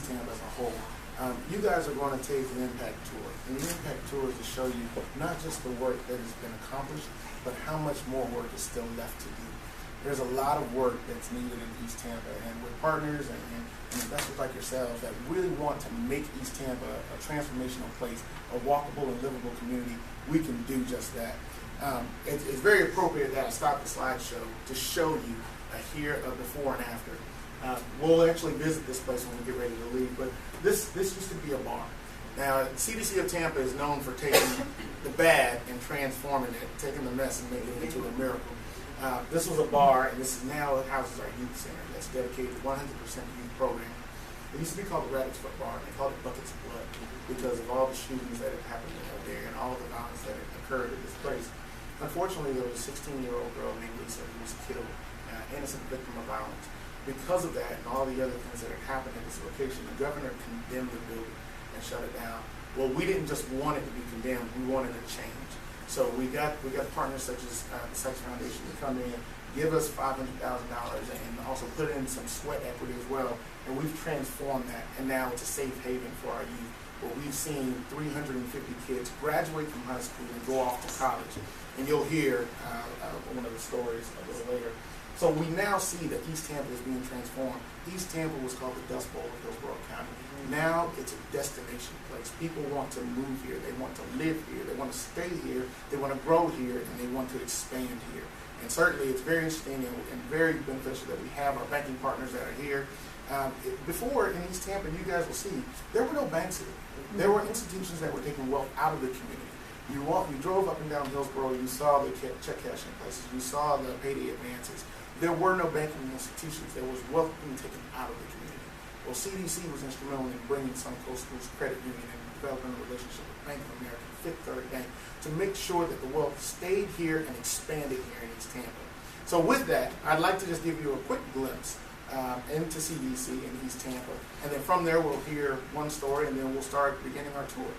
Tampa as a whole. You guys are going to take an impact tour, and the impact tour is to show you not just the work that has been accomplished, but how much more work is still left to do. There's a lot of work that's needed in East Tampa, and with partners and investors like yourselves that really want to make East Tampa a transformational place, a walkable and livable community, we can do just that. It's very appropriate that I stop the slideshow to show you here a before and after. We'll actually visit this place when we get ready to leave, but this used to be a bar. Now, CDC of Tampa is known for taking the bad and transforming it, taking the mess and making it into a miracle. This was a bar, and this is now houses our youth center that's dedicated 100% youth program. It used to be called the Rabbit's Foot Bar, and they called it Buckets of Blood because of all the shootings that had happened there and all the violence that had occurred at this place. Unfortunately, there was a 16-year-old girl named Lisa who was killed, innocent victim of violence. Because of that and all the other things that had happened at this location, the governor condemned the building and shut it down. Well, we didn't just want it to be condemned, we wanted a change. So we got partners such as the Sykes Foundation to come in, give us $500,000 and also put in some sweat equity as well. And we've transformed that, and now it's a safe haven for our youth. Where we've seen 350 kids graduate from high school and go off to college. And you'll hear one of the stories a little later. So we now see that East Tampa is being transformed. East Tampa was called the Dust Bowl of Hillsborough County. Now it's a destination place. People want to move here. They want to live here. They want to stay here. They want to grow here, and they want to expand here. And certainly it's very interesting and very beneficial that we have our banking partners that are here. Before in East Tampa, you guys will see, there were no banks here. There were institutions that were taking wealth out of the community. You drove up and down Hillsborough, you saw the check cashing places, you saw the payday advances. There were no banking institutions. There was wealth being taken out of the community. Well, CDC was instrumental in bringing Suncoast Schools Credit Union and developing a relationship with Bank of America, Fifth Third Bank, to make sure that the wealth stayed here and expanded here in East Tampa. So with that, I'd like to just give you a quick glimpse into CDC in East Tampa. And then from there, we'll hear one story, and then we'll start beginning our tour.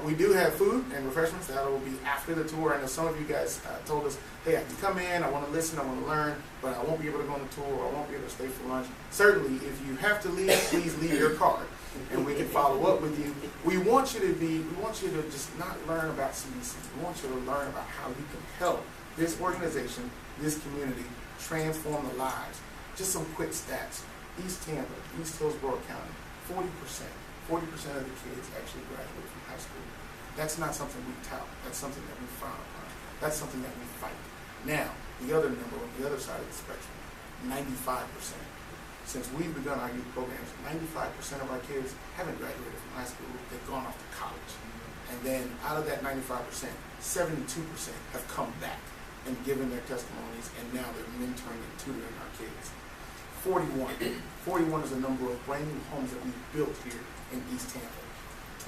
We do have food and refreshments that will be after the tour. I know some of you guys told us, hey, I can come in, I want to listen, I want to learn, but I won't be able to go on the tour, or I won't be able to stay for lunch. Certainly, if you have to leave, please leave your card, and we can follow up with you. We want you to just not learn about CDC. We want you to learn about how you can help this organization, this community, transform the lives. Just some quick stats. East Tampa, East Hillsborough County, 40% of the kids actually graduate from high school. That's not something we tout. That's something that we frown upon. That's something that we fight. Now, the other number on the other side of the spectrum, 95%. Since we've begun our youth programs, 95% of our kids haven't graduated from high school. They've gone off to college. And then out of that 95%, 72% have come back and given their testimonies, and now they're mentoring and tutoring our kids. 41 is the number of brand new homes that we've built here in East Tampa.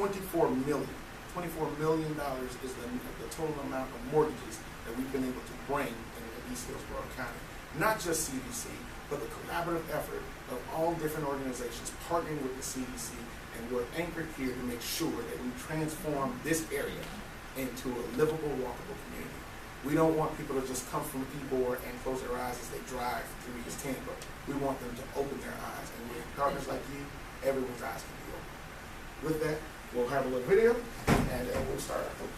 $24 million is the total amount of mortgages that we've been able to bring in East Hillsborough County. Not just CDC, but the collaborative effort of all different organizations partnering with the CDC, and we're anchored here to make sure that we transform this area into a livable, walkable community. We don't want people to just come from Ybor and close their eyes as they drive through East Tampa. We want them to open their eyes, and with partners like you, everyone's eyes can be open. With that, we'll have a little video, and we'll start our tour.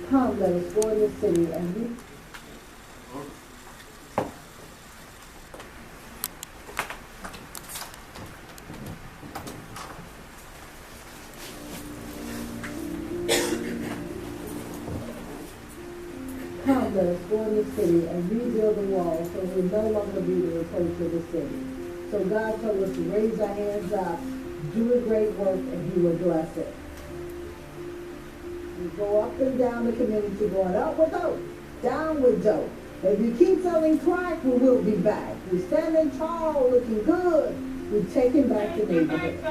Come, let us go in the city and we Come, let us go in the city and rebuild the wall so it will no longer be the reproach of the city. So God told us to raise our hands up, do a great work, and He will bless it. We go up and down the community, going up with hope, down with dope. If you keep selling crack, we will be back. We're standing tall, looking good. We're taking back the neighborhood.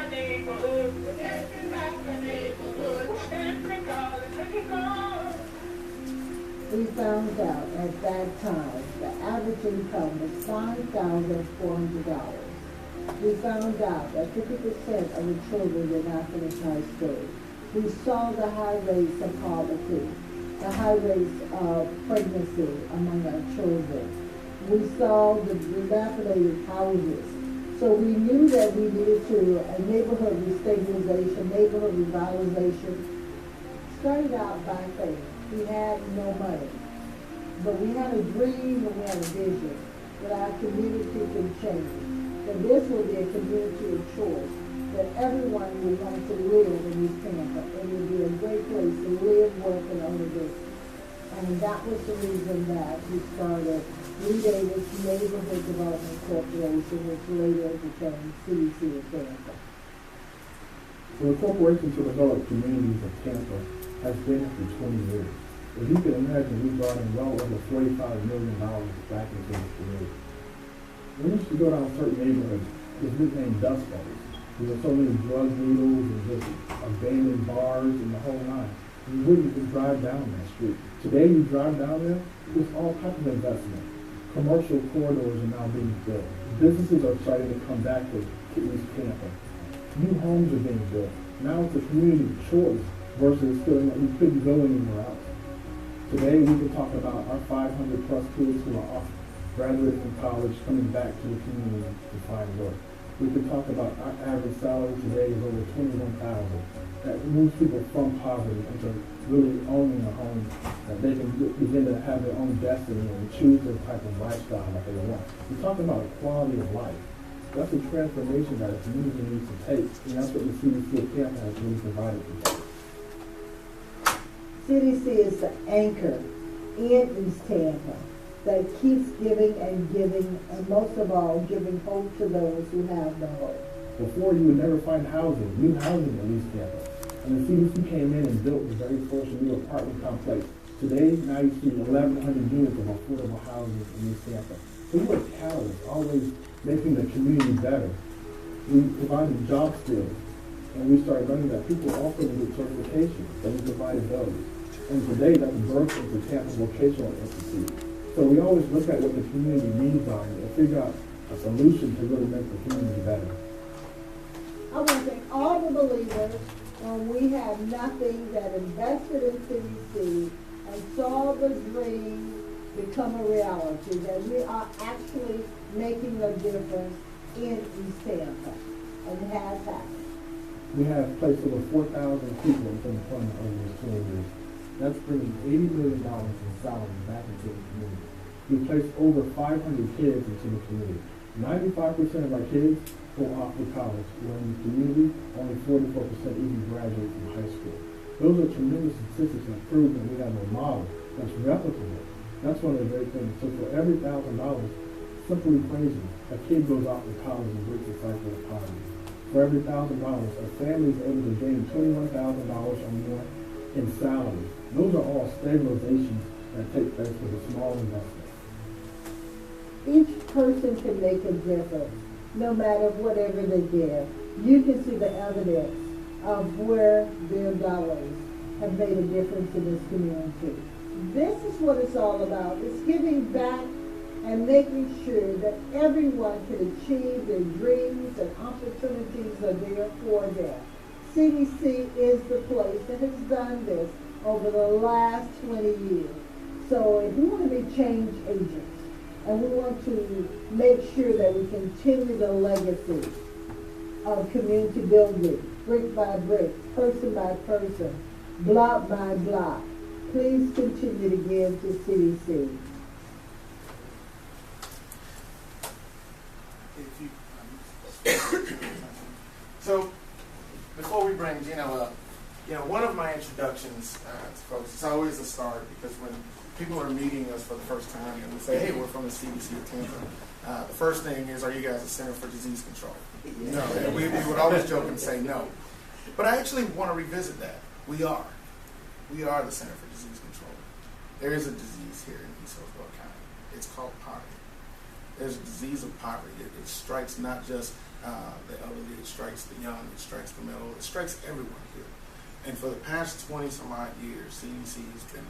we found out at that time the average income was $5,400. We found out that 50% of the children did not finish high school. We saw the high rates of poverty, the high rates of pregnancy among our children. We saw the dilapidated houses. So we knew that we needed to, a neighborhood restabilization, neighborhood revitalization. Started out by faith. We had no money. But we had a dream and we had a vision that our community could change. That this will be a community of choice. That everyone will want to live in East Tampa. It would be a great place to live, work, and own a business. And that was the reason that we started Lee Davis Neighborhood Development Corporation, which later became CDC of Tampa. So the corporation to develop communities of Tampa has been here for 20 years. As you can imagine, we brought in well over $45 million back into the community. We used to go down certain neighborhoods, it's nicknamed Dust Bowls. There were so many drug needles and just abandoned bars and the whole nine. You wouldn't even drive down that street. Today you drive down there, there's all types of investment. Commercial corridors are now being built. Businesses are starting to come back to East Tampa. New homes are being built. Now it's a community choice versus feeling that we couldn't go anywhere else. Today we can talk about our 500 plus kids who are off graduating from college coming back to the community to find work. We can talk about our average salary today is over $21,000. That moves people from poverty into really owning a home, that they can begin to have their own destiny and choose the type of lifestyle that they want. We're talking about quality of life. That's a transformation that a community needs to take, and that's what the CDC of Tampa has really provided for us. CDC is the anchor in East Tampa that keeps giving and giving, and most of all, giving hope to those who have no hope. Before, you would never find housing, new housing in East Tampa. And the CDC came in and built the very first new apartment complex. Today, now you see 1,100 units of affordable housing in East Tampa. So we were catalysts, always making the community better. We provided job skills, and we started learning that people also needed certifications, so we provided those. And today, that's birthed into Tampa Vocational Institute. So we always look at what the community needs are and figure out a solution to really make the community better. I want to thank all the believers when we had nothing that invested in CDC and saw the dream become a reality, that we are actually making a difference in East Tampa, and it has happened. We have placed over 4,000 people in employment over these 20 years. That's bringing $80 million in salary back into the community. We placed over 500 kids into the community. 95% of our kids go off to college. We're in the community, only 44% even graduate from high school. Those are tremendous statistics that prove that we have a model that's replicable. That's one of the great things. So for every $1,000, simple equation, a kid goes off to college and breaks the cycle of poverty. For every $1,000, a family is able to gain $21,000 or more in salary. Those are all stabilizations that take place with a small investment. Each person can make a difference, no matter whatever they give. You can see the evidence of where their dollars have made a difference in this community. This is what it's all about. It's giving back and making sure that everyone can achieve their dreams and opportunities are there for them. CDC is the place that has done this over the last 20 years. So if we want to be change agents, and we want to make sure that we continue the legacy of community building, brick by brick, person by person, block by block, please continue to give to CDC. So, before we bring Gino up, one of my introductions to folks, it's always a start, because when people are meeting us for the first time and we say, hey, we're from the CDC of Tampa, the first thing is, are you guys a Center for Disease Control? No, and we would always joke and say no. But I actually want to revisit that. We are the Center for Disease Control. There is a disease here in East County. It's called poverty. There's a disease of poverty. It strikes not just the elderly, it strikes the young, it strikes the middle, it strikes everyone here. And for the past 20 some odd years, CDC has been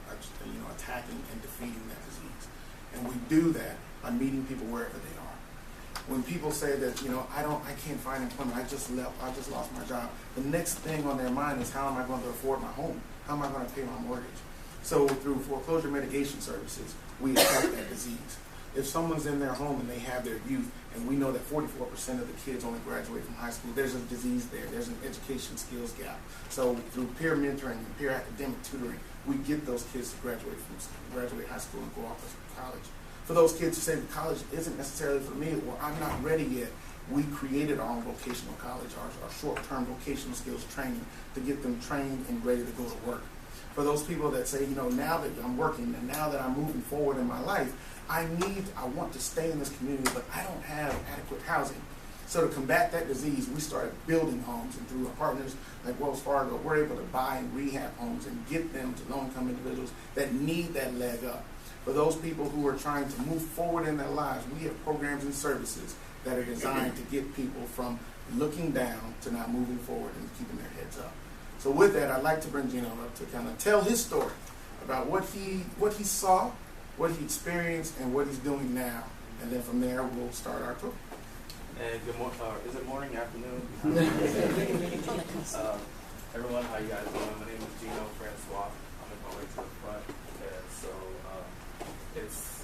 attacking and defeating that disease. And we do that by meeting people wherever they are. When people say that, I can't find employment, I just lost my job, the next thing on their mind is, how am I going to afford my home? How am I going to pay my mortgage? So through foreclosure mitigation services, we attack that disease. If someone's in their home and they have their youth, and we know that 44% of the kids only graduate from high school, there's a disease there. There's an education skills gap. So through peer mentoring and peer academic tutoring, we get those kids to graduate high school and go off to college. For those kids who say that college isn't necessarily for me, or I'm not ready yet, we created our own vocational college, our short-term vocational skills training, to get them trained and ready to go to work. For those people that say, now that I'm working and now that I'm moving forward in my life, I want to stay in this community, but I don't have adequate housing. So to combat that disease, we started building homes, and through our partners like Wells Fargo, we're able to buy and rehab homes and get them to low-income individuals that need that leg up. For those people who are trying to move forward in their lives, we have programs and services that are designed to get people from looking down to now moving forward and keeping their heads up. So with that, I'd like to bring Gino up to kind of tell his story about what he saw, what he experienced, and what he's doing now. And then from there, we'll start our tour. And good morning. Is it morning, afternoon? Everyone, how you guys doing? My name is Gino Francois. I'm on my way to the front. And so it's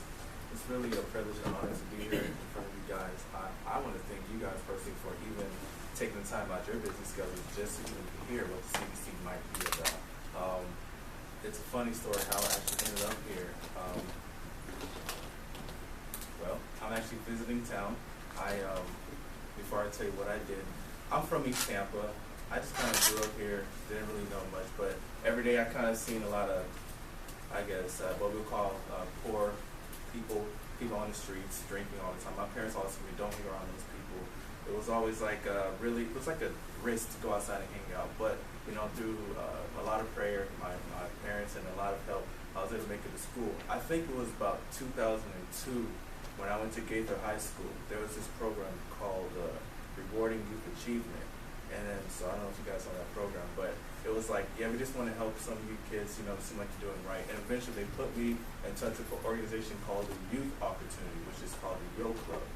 really a privilege and honor to be here in front of you guys. I want to thank you guys personally for even taking the time out your busy schedule just to even hear what the CDC might be about. It's a funny story how I actually ended up here. Well, I'm actually visiting town. Before I tell you what I did, I'm from East Tampa. I just kind of grew up here, didn't really know much, but every day I kind of seen a lot of, I guess, what we'll call poor people on the streets drinking all the time. My parents always told me, don't hang around those people. It was always like it was like a risk to go outside and hang out, but through a lot of prayer, my parents and a lot of help, I was able to make it to school. I think it was about 2002 when I went to Gaither High School. There was this program called Rewarding Youth Achievement, and then, so I don't know if you guys saw that program, but it was like, yeah, we just want to help some of you kids, seem like you're doing right. And eventually they put me in touch with an organization called the Youth Opportunity, which is called the Yo Club.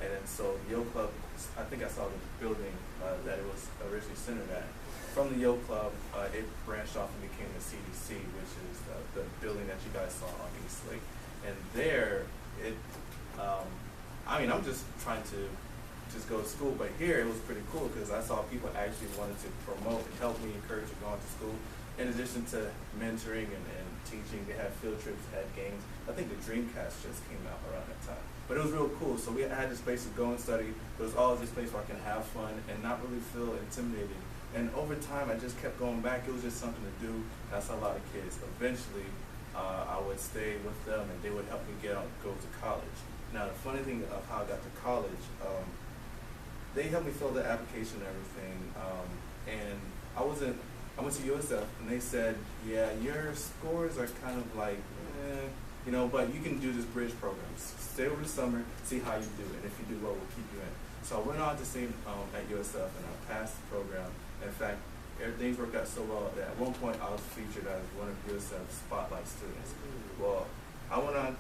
And then so the Yo Club, I think I saw the building that it was originally centered at. From the Yo Club, it branched off and became the CDC, which is the building that you guys saw on East Lake. And there, I'm just trying to just go to school, but here it was pretty cool because I saw people actually wanted to promote and help me encourage me going to school. In addition to mentoring and teaching, they had field trips, had games. I think the Dreamcast just came out around that time. But it was real cool. So I had this place to go and study. There was always this place where I can have fun and not really feel intimidated. And over time, I just kept going back. It was just something to do. And I saw a lot of kids. Eventually, I would stay with them, and they would help me go to college. Now, the funny thing of how I got to college, they helped me fill the application and everything. And I went to USF, and they said, yeah, your scores are kind of like, but you can do this bridge program. Stay over the summer, see how you do it. And if you do well, we'll keep you in. So I went on to stay at USF, and I passed the program. In fact, everything worked out so well that at one point I was featured as one of USF's spotlight students. Well, I went on,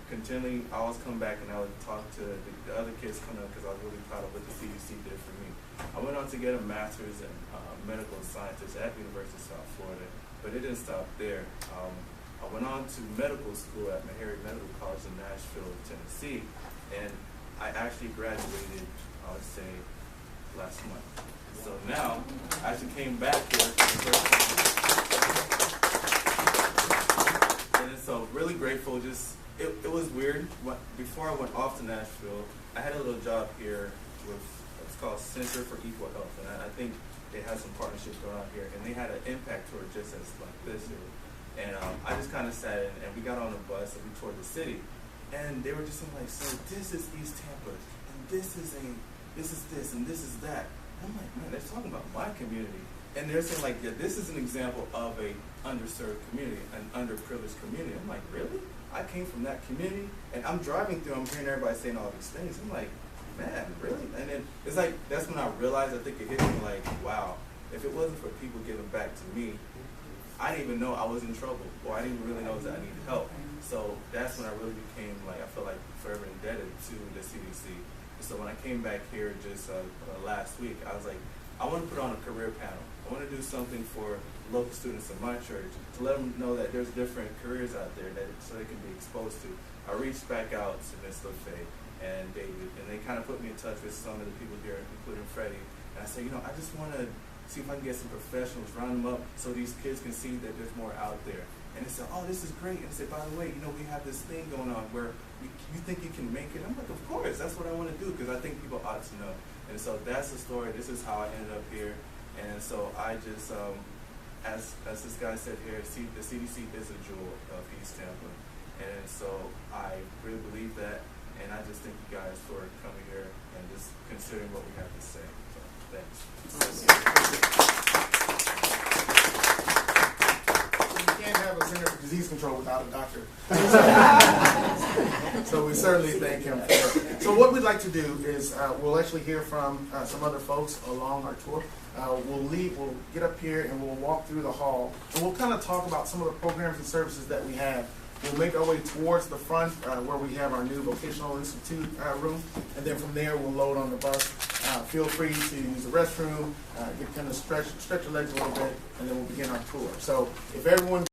continually, I always come back and I would talk to the other kids coming up because I was really proud of what the CDC did for me. I went on to get a master's in medical sciences at the University of South Florida, but it didn't stop there. I went on to medical school at Meharry Medical College in Nashville, Tennessee, and I actually graduated, I would say, last month. So now, I actually came back here for the first time. And so really grateful. It was weird. Before I went off to Nashville, I had a little job here with what's called Center for Equal Health. And I think they had some partnerships going on here. And they had an impact tour just as like this here. And I just kind of sat in, and we got on a bus and we toured the city. And they were just like, so this is East Tampa, and this is this, and this is that. I'm like, man, they're talking about my community. And they're saying, like, yeah, this is an example of a underserved community, an underprivileged community. I'm like, really? I came from that community? And I'm driving through, I'm hearing everybody saying all these things. I'm like, man, really? And then it's like, that's when I realized, I think it hit me like, wow, if it wasn't for people giving back to me, I didn't even know I was in trouble, or I didn't really know that I needed help. So that's when I really became, like, I feel like forever indebted to the CDC. And so when I came back here just last week, I was like, I want to put on a career panel. I want to do something for local students in my church to let them know that there's different careers out there that so they can be exposed to. I reached back out to Ms. LaFay and David, and they kind of put me in touch with some of the people here, including Freddie. And I said, I just want to see if I can get some professionals, round them up so these kids can see that there's more out there. And they said, oh, this is great. And I said, by the way, we have this thing going on where you think you can make it? I'm like, of course, that's what I want to do, because I think people ought to know. And so that's the story. This is how I ended up here. And so I just, as this guy said here, the CDC is a jewel of East Tampa. And so I really believe that. And I just thank you guys for coming here and just considering what we have to say. So, thanks. You can't have a Center for Disease Control without a doctor. So we certainly thank him for it. So what we'd like to do is we'll actually hear from some other folks along our tour. We'll get up here and we'll walk through the hall, and we'll kind of talk about some of the programs and services that we have. We'll make our way towards the front where we have our new Vocational Institute room, and then from there we'll load on the bus. Feel free to use the restroom, get kind of stretch your legs a little bit, and then we'll begin our tour. So if everyone